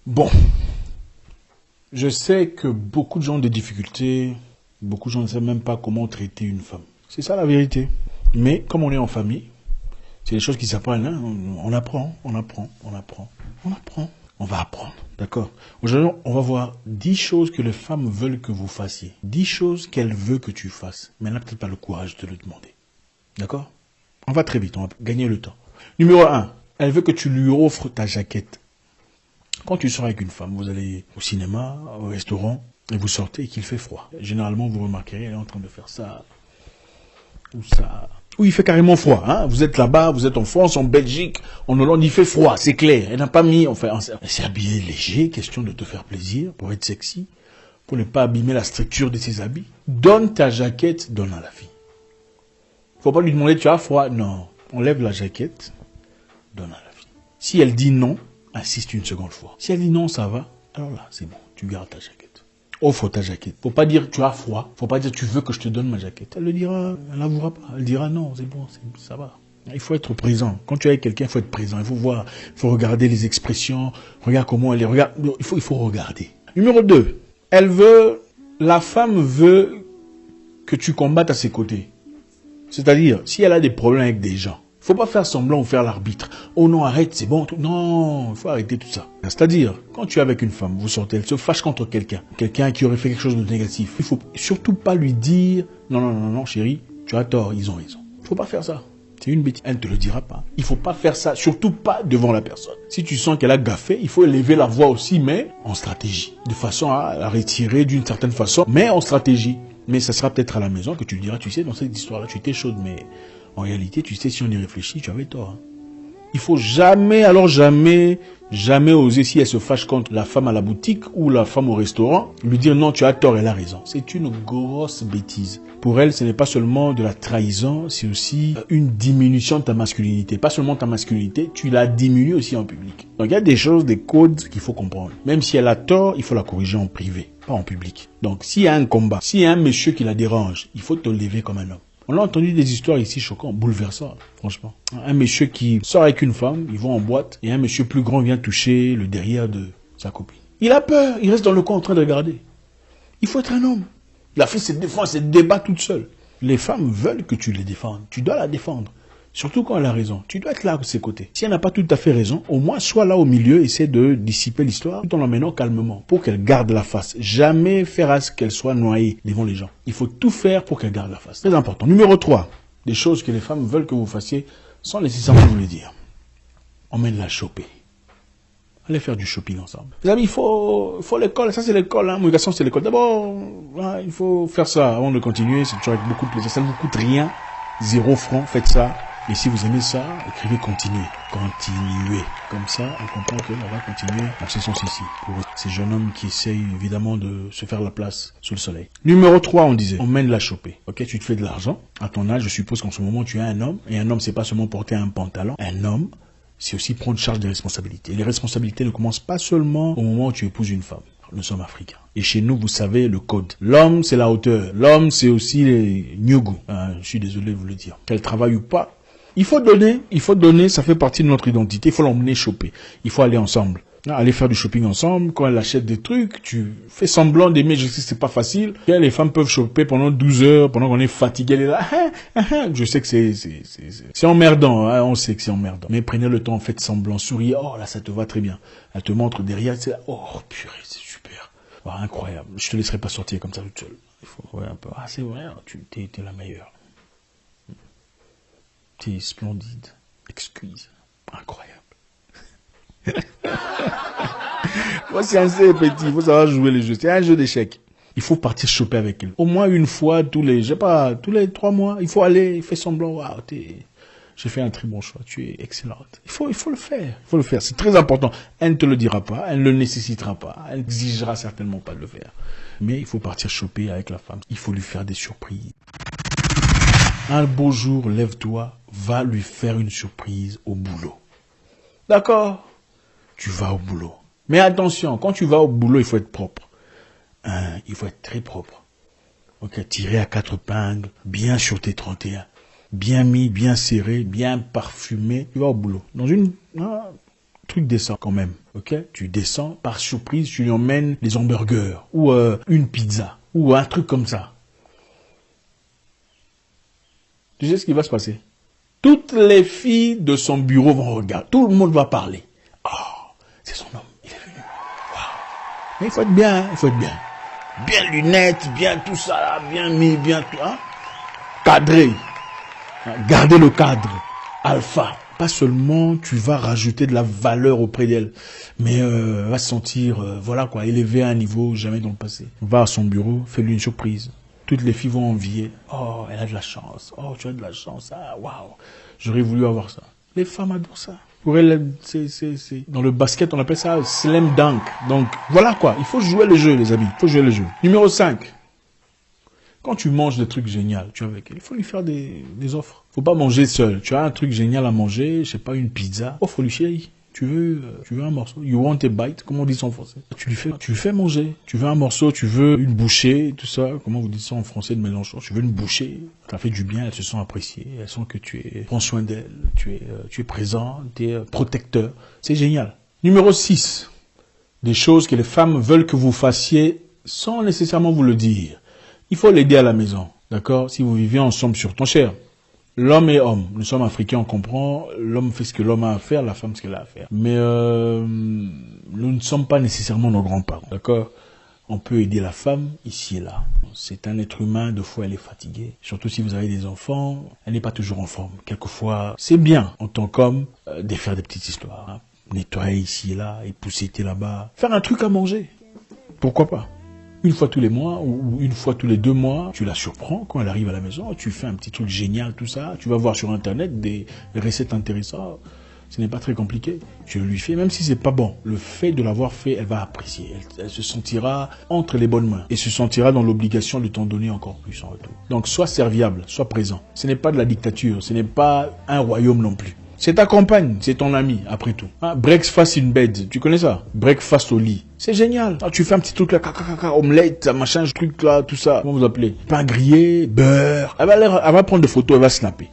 Bon, je sais que beaucoup de gens ont des difficultés, beaucoup de gens ne savent même pas comment traiter une femme. C'est ça la vérité. Mais comme on est en famille, c'est des choses qui s'apprennent, hein. On apprend. On va apprendre, d'accord? Aujourd'hui, on va voir 10 choses que les femmes veulent que vous fassiez. 10 choses qu'elles veulent que tu fasses. Mais elle n'a peut-être pas le courage de le demander. D'accord? On va très vite, on va gagner le temps. Numéro 1, elle veut que tu lui offres ta jaquette. Quand tu sors avec une femme, vous allez au cinéma, au restaurant, et vous sortez et qu'il fait froid. Généralement, vous remarquerez, elle est en train de faire ça, ou ça. Ou il fait carrément froid. Hein? Vous êtes là-bas, vous êtes en France, en Belgique, en Hollande, il fait froid, c'est clair. Elle n'a pas mis, enfin, elle s'est habillée léger, question de te faire plaisir, pour être sexy, pour ne pas abîmer la structure de ses habits. Donne ta jaquette, donne à la fille. Faut pas lui demander, tu as froid? Non. Enlève la jaquette, donne à la fille. Si elle dit non, insiste une seconde fois. Si elle dit non, ça va, alors là, c'est bon, tu gardes ta jaquette. Offre ta jaquette. Faut pas dire tu as froid. Faut pas dire tu veux que je te donne ma jaquette. Elle le dira, elle l'avouera pas. Elle dira non, c'est bon, ça va. Il faut être présent. Quand tu es avec quelqu'un, il faut être présent. Il faut voir, il faut regarder les expressions. Regarde comment elle les regarde. Il faut regarder. Numéro 2. La femme veut que tu combattes à ses côtés. C'est-à-dire, si elle a des problèmes avec des gens, faut pas faire semblant ou faire l'arbitre. Oh non, arrête, c'est bon. Non, il faut arrêter tout ça. C'est-à-dire, quand tu es avec une femme, vous sortez, elle se fâche contre quelqu'un. Quelqu'un qui aurait fait quelque chose de négatif. Il faut surtout pas lui dire, non, chérie, tu as tort, ils ont raison. Il faut pas faire ça. C'est une bêtise. Elle ne te le dira pas. Il faut pas faire ça, surtout pas devant la personne. Si tu sens qu'elle a gaffé, il faut élever la voix aussi, mais en stratégie. De façon à la retirer d'une certaine façon, mais en stratégie. Mais ça sera peut-être à la maison que tu lui diras, tu sais, dans cette histoire-là, tu étais chaude, mais en réalité, tu sais, si on y réfléchit, tu avais tort. Hein. Il faut jamais oser, si elle se fâche contre la femme à la boutique ou la femme au restaurant, lui dire non, tu as tort, elle a raison. C'est une grosse bêtise. Pour elle, ce n'est pas seulement de la trahison, c'est aussi une diminution de ta masculinité. Pas seulement ta masculinité, tu la diminues aussi en public. Donc il y a des choses, des codes qu'il faut comprendre. Même si elle a tort, il faut la corriger en privé, pas en public. Donc s'il y a un combat, s'il y a un monsieur qui la dérange, il faut te lever comme un homme. On a entendu des histoires ici choquantes, bouleversantes, franchement. Un monsieur qui sort avec une femme, ils vont en boîte, et un monsieur plus grand vient toucher le derrière de sa copine. Il a peur, il reste dans le coin en train de regarder. Il faut être un homme. La fille se défend, elle se débat toute seule. Les femmes veulent que tu les défendes. Tu dois la défendre. Surtout quand elle a raison. Tu dois être là à ses côtés. Si elle n'a pas tout à fait raison, au moins sois là au milieu, essaie de dissiper l'histoire tout en l'emmenant calmement pour qu'elle garde la face. Jamais faire à ce qu'elle soit noyée devant les gens. Il faut tout faire pour qu'elle garde la face. Très important. Numéro 3. Des choses que les femmes veulent que vous fassiez sans nécessairement vous les dire. Emmène-la choper. Allez faire du shopping ensemble. Les amis, il faut l'école. Ça, c'est l'école. Hein. Mon garçon, c'est l'école. D'abord, hein, il faut faire ça avant de continuer. C'est toujours avec beaucoup de plaisir. Ça ne vous coûte rien. 0 francs. Faites ça. Et si vous aimez ça, écrivez continuer. Continuez. Comme ça, on comprend qu'on va continuer. Donc, c'est son ici. Pour ces jeunes hommes qui essayent évidemment de se faire la place sous le soleil. Numéro 3, on disait, emmène-la choper. Ok, tu te fais de l'argent. À ton âge, je suppose qu'en ce moment, tu es un homme. Et un homme, c'est pas seulement porter un pantalon. Un homme, c'est aussi prendre charge des responsabilités. Et les responsabilités ne commencent pas seulement au moment où tu épouses une femme. Nous sommes africains. Et chez nous, vous savez, le code. L'homme, c'est la hauteur. L'homme, c'est aussi les nyugu. Je suis désolé de vous le dire. Qu'elle travaille ou pas. Il faut donner, ça fait partie de notre identité. Il faut l'emmener choper. Il faut aller ensemble. Aller faire du shopping ensemble. Quand elle achète des trucs, tu fais semblant d'aimer. Je sais que c'est pas facile. Et les femmes peuvent choper pendant 12 heures, pendant qu'on est fatigué. Elle est là. Je sais que c'est emmerdant. Hein. On sait que c'est emmerdant. Mais prenez le temps, faites semblant, souriez. Oh là, ça te va très bien. Elle te montre derrière. C'est là. Oh purée, c'est super. Oh, incroyable. Je te laisserai pas sortir comme ça toute seule. Il faut un peu. Ah c'est vrai. Tu t'es la meilleure. T'es splendide, exquise, incroyable. Moi, c'est un jeu petit, il faut savoir jouer les jeux. C'est un jeu d'échecs. Il faut partir choper avec elle. Au moins une fois tous les 3 mois. Il faut aller, faire semblant. Waouh, j'ai fait un très bon choix. Tu es excellente. Il faut le faire. Il faut le faire. C'est très important. Elle ne te le dira pas. Elle ne le nécessitera pas. Elle n'exigera certainement pas de le faire. Mais il faut partir choper avec la femme. Il faut lui faire des surprises. Un beau jour, lève-toi, va lui faire une surprise au boulot. D'accord? Tu vas au boulot. Mais attention, quand tu vas au boulot, il faut être propre. Il faut être très propre. Ok, tiré à 4 épingles, bien sur tes 31. Bien mis, bien serré, bien parfumé. Tu vas au boulot. Dans un truc truc décent quand même, ok? Tu descends, par surprise, tu lui emmènes des hamburgers, ou une pizza, ou un truc comme ça. Tu sais ce qui va se passer? Toutes les filles de son bureau vont regarder, tout le monde va parler. Oh, c'est son homme, il est venu. Wow. Mais il faut être bien, hein, il faut être bien. Bien lunettes, bien tout ça, là, bien mis, bien tout, hein? Cadré. Gardez le cadre. Alpha. Pas seulement tu vas rajouter de la valeur auprès d'elle, mais va se sentir, voilà quoi, élevé à un niveau jamais dans le passé. Va à son bureau, fais-lui une surprise. Toutes les filles vont envier. Oh, elle a de la chance. Oh, tu as de la chance. Ah, waouh. J'aurais voulu avoir ça. Les femmes adorent ça. Pour elles, dans le basket, on appelle ça slam dunk. Donc, voilà quoi. Il faut jouer le jeu, les amis. Il faut jouer le jeu. Numéro 5. Quand tu manges des trucs géniaux, tu es avec elle, il faut lui faire des offres. Faut pas manger seul. Tu as un truc génial à manger, je sais pas, une pizza. Offre-lui, chérie. Tu veux un morceau? You want a bite? Comment on dit ça en français? Tu lui fais manger. Tu veux un morceau, tu veux une bouchée, tout ça. Comment vous dites ça en français de Mélenchon? Tu veux une bouchée? Ça fait du bien, elles se sentent appréciées. Elles sentent que prends soin d'elles. Tu es présent, tu es protecteur. C'est génial. Numéro 6. Des choses que les femmes veulent que vous fassiez sans nécessairement vous le dire. Il faut l'aider à la maison. D'accord? Si vous vivez ensemble sur ton cher. L'homme est homme. Nous sommes africains, on comprend. L'homme fait ce que l'homme a à faire, la femme ce qu'elle a à faire. Mais nous ne sommes pas nécessairement nos grands-parents. D'accord? On peut aider la femme ici et là. C'est un être humain, des fois elle est fatiguée. Surtout si vous avez des enfants, elle n'est pas toujours en forme. Quelquefois, c'est bien en tant qu'homme de faire des petites histoires. Hein. Nettoyer ici et là, épousseter là-bas. Faire un truc à manger. Pourquoi pas? Une fois tous les mois ou une fois tous les 2 mois, tu la surprends quand elle arrive à la maison, tu fais un petit truc génial, tout ça, tu vas voir sur internet des recettes intéressantes, ce n'est pas très compliqué, tu le lui fais, même si c'est pas bon, le fait de l'avoir fait, elle va apprécier, elle se sentira entre les bonnes mains et se sentira dans l'obligation de t'en donner encore plus en retour. Donc sois serviable, sois présent, ce n'est pas de la dictature, ce n'est pas un royaume non plus. C'est ta compagne, c'est ton ami, après tout. Hein? Breakfast in bed, tu connais ça? Breakfast au lit. C'est génial. Ah, tu fais un petit truc là, omelette, machin, truc là, tout ça. Comment vous appelez? Pain grillé, beurre. Elle va prendre des photos, elle va snapper.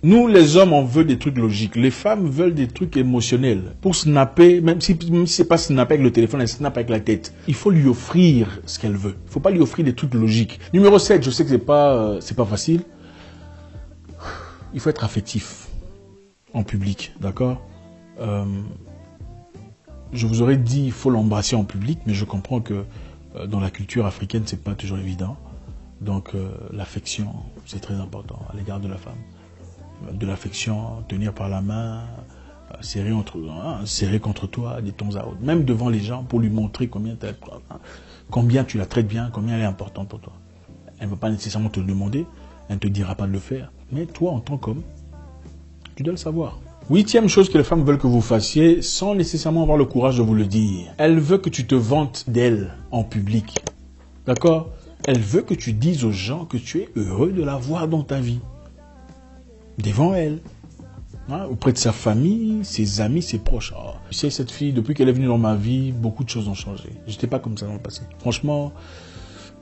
Nous, les hommes, on veut des trucs logiques. Les femmes veulent des trucs émotionnels. Pour snapper, même si c'est pas snapper avec le téléphone, elle snappe avec la tête. Il faut lui offrir ce qu'elle veut. Il faut pas lui offrir des trucs logiques. Numéro 7, je sais que c'est pas facile. Il faut être affectif. En public, d'accord? Je vous aurais dit il faut l'embrasser en public, mais je comprends que dans la culture africaine, c'est pas toujours évident. Donc l'affection, c'est très important à l'égard de la femme. De l'affection, tenir par la main, serrer contre toi de temps à autre. Même devant les gens pour lui montrer combien tu la traites bien, combien elle est importante pour toi. Elle ne va pas nécessairement te le demander, elle ne te dira pas de le faire. Mais toi, en tant qu'homme, tu dois le savoir. 8e chose que les femmes veulent que vous fassiez sans nécessairement avoir le courage de vous le dire. Elle veut que tu te vantes d'elle en public. D'accord? Elle veut que tu dises aux gens que tu es heureux de la voir dans ta vie. Devant elle. Hein? Auprès de sa famille, ses amis, ses proches. Oh, tu sais, cette fille, depuis qu'elle est venue dans ma vie, beaucoup de choses ont changé. J'étais pas comme ça dans le passé. Franchement,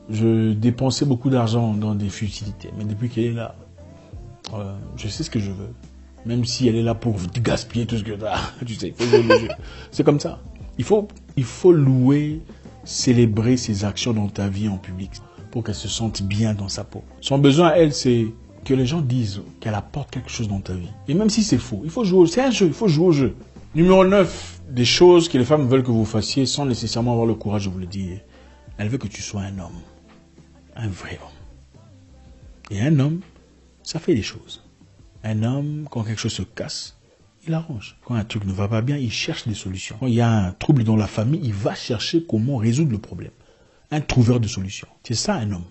je dépensais beaucoup d'argent dans des futilités. Mais depuis qu'elle est là, je sais ce que je veux. Même si elle est là pour gaspiller tout ce que tu as. Tu sais, il faut jouer le jeu. C'est comme ça. Il faut louer, célébrer ses actions dans ta vie en public pour qu'elle se sente bien dans sa peau. Son besoin à elle, c'est que les gens disent qu'elle apporte quelque chose dans ta vie. Et même si c'est faux, il faut jouer. C'est un jeu, il faut jouer au jeu. Numéro 9, des choses que les femmes veulent que vous fassiez sans nécessairement avoir le courage de vous le dire. Elle veut que tu sois un homme. Un vrai homme. Et un homme, ça fait des choses. Un homme, quand quelque chose se casse, il arrange. Quand un truc ne va pas bien, il cherche des solutions. Quand il y a un trouble dans la famille, il va chercher comment résoudre le problème. Un trouveur de solutions. C'est ça un homme.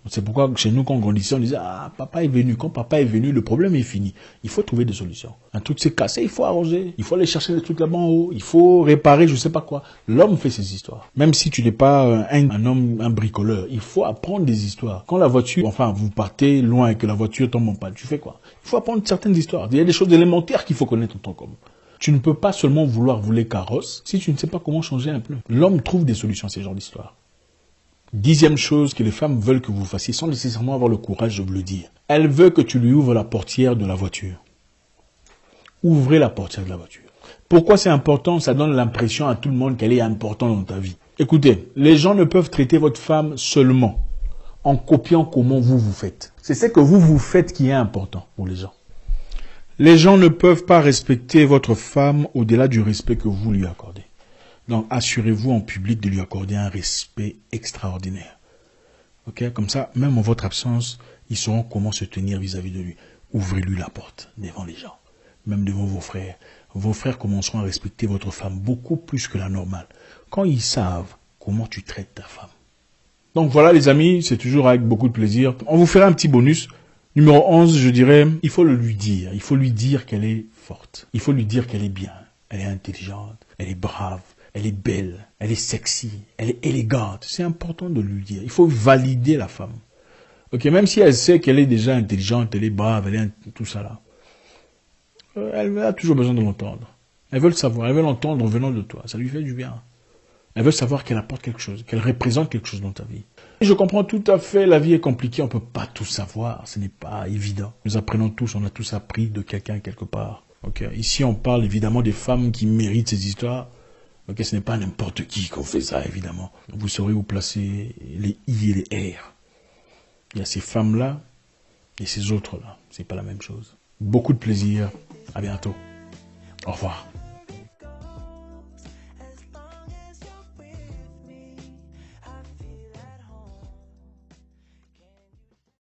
C'est pourquoi chez nous, quand on grandissait, on disait « Ah, papa est venu. » Quand papa est venu, le problème est fini. Il faut trouver des solutions. Un truc s'est cassé, il faut arranger. Il faut aller chercher des trucs là-bas en haut. Il faut réparer, je sais pas quoi. L'homme fait ses histoires. Même si tu n'es pas un homme, un bricoleur, il faut apprendre des histoires. Quand la voiture, enfin, vous partez loin et que la voiture tombe en panne, tu fais quoi? Il faut apprendre certaines histoires. Il y a des choses élémentaires qu'il faut connaître en tant qu'homme. Tu ne peux pas seulement vouloir rouler carrosse si tu ne sais pas comment changer un pneu. L'homme trouve des solutions à ces genres d'histoires. 10e chose que les femmes veulent que vous fassiez sans nécessairement avoir le courage de vous le dire. Elle veut que tu lui ouvres la portière de la voiture. Ouvrez la portière de la voiture. Pourquoi c'est important? Ça donne l'impression à tout le monde qu'elle est importante dans ta vie. Écoutez, les gens ne peuvent traiter votre femme seulement en copiant comment vous vous faites. C'est ce que vous vous faites qui est important pour les gens. Les gens ne peuvent pas respecter votre femme au-delà du respect que vous lui accordez. Donc, assurez-vous en public de lui accorder un respect extraordinaire. Ok? Comme ça, même en votre absence, ils sauront comment se tenir vis-à-vis de lui. Ouvrez-lui la porte devant les gens, même devant vos frères. Vos frères commenceront à respecter votre femme beaucoup plus que la normale, quand ils savent comment tu traites ta femme. Donc voilà les amis, c'est toujours avec beaucoup de plaisir. On vous fera un petit bonus. Numéro 11, je dirais, il faut le lui dire. Il faut lui dire qu'elle est forte. Il faut lui dire qu'elle est bien. Elle est intelligente, elle est brave, elle est belle, elle est sexy, elle est élégante. C'est important de lui dire. Il faut valider la femme. Ok, même si elle sait qu'elle est déjà intelligente, elle est brave, elle est tout ça là. Elle a toujours besoin de l'entendre. Elle veut le savoir, elle veut l'entendre venant de toi. Ça lui fait du bien. Elle veut savoir qu'elle apporte quelque chose, qu'elle représente quelque chose dans ta vie. Et je comprends tout à fait, la vie est compliquée, on ne peut pas tout savoir, ce n'est pas évident. Nous apprenons tous, on a tous appris de quelqu'un quelque part. Okay. Ici, on parle évidemment des femmes qui méritent ces histoires. Okay. Ce n'est pas n'importe qui qu'on fait ça, évidemment. Vous saurez où placer les I et les R. Il y a ces femmes-là et ces autres-là. C'est pas la même chose. Beaucoup de plaisir. À bientôt. Au revoir.